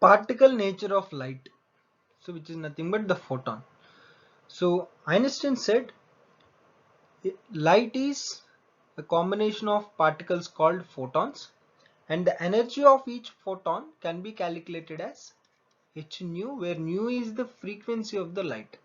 Particle nature of light, so which is nothing but the photon. So Einstein said light is a combination of particles called photons, and the energy of each photon can be calculated as h nu, where nu is the frequency of the light.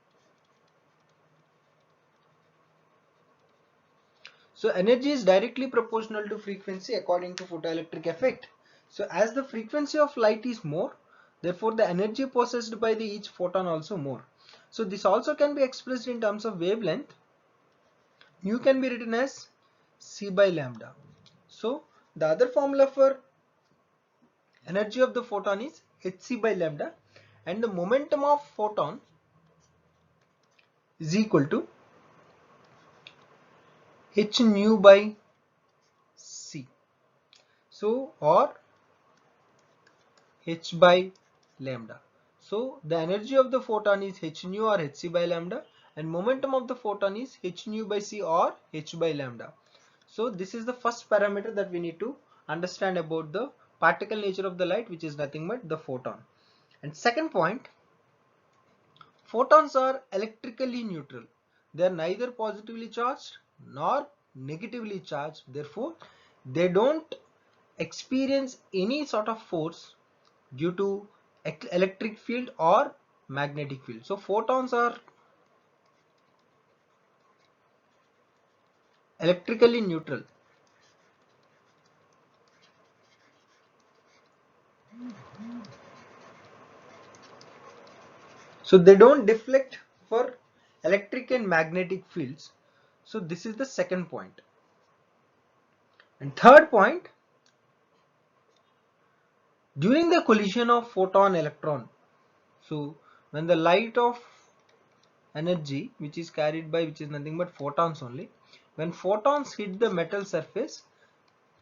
So energy is directly proportional to frequency according to photoelectric effect. So as the frequency of light is more, therefore the energy possessed by the each photon also more. So this also can be expressed in terms of wavelength. Nu can be written as c by lambda. So the other formula for energy of the photon is hc by lambda, and the momentum of photon is equal to h nu by c. So or h by lambda. So the energy of the photon is h nu or hc by lambda, and momentum of the photon is h nu by c or h by lambda. So this is the first parameter that we need to understand about the particle nature of the light, which is nothing but the photon. And second point, photons are electrically neutral. They are neither positively charged nor negatively charged. Therefore, they don't experience any sort of force due to electric field or magnetic field. So photons are electrically neutral. So they don't deflect for electric and magnetic fields. So this is the second point. And third point, during the collision of photon electron, so when the light of energy which is carried by, which is nothing but photons only, when photons hit the metal surface,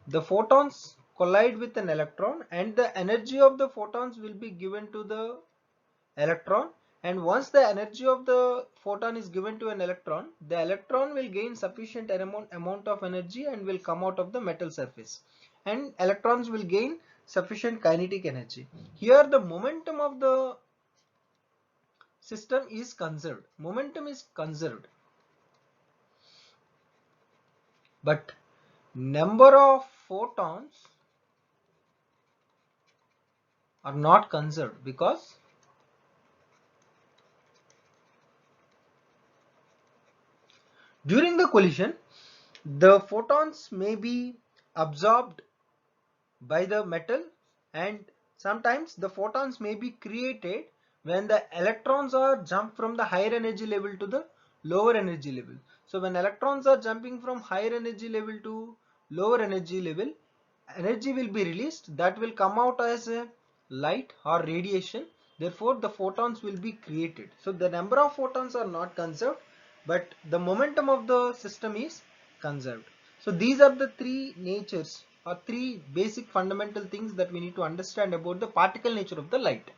the photons collide with an electron, and the energy of the photons will be given to the electron. And once the energy of the photon is given to an electron, the electron will gain sufficient amount of energy and will come out of the metal surface, and electrons will gain sufficient kinetic energy. Here the momentum of the system is conserved. Momentum is conserved, but number of photons are not conserved, because during the collision the photons may be absorbed by the metal, and sometimes the photons may be created when the electrons are jumped from the higher energy level to the lower energy level. So when electrons are jumping from higher energy level to lower energy level, energy will be released that will come out as a light or radiation. Therefore the photons will be created. So the number of photons are not conserved, but the momentum of the system is conserved. So these are the three natures or three basic fundamental things that we need to understand about the particle nature of the light.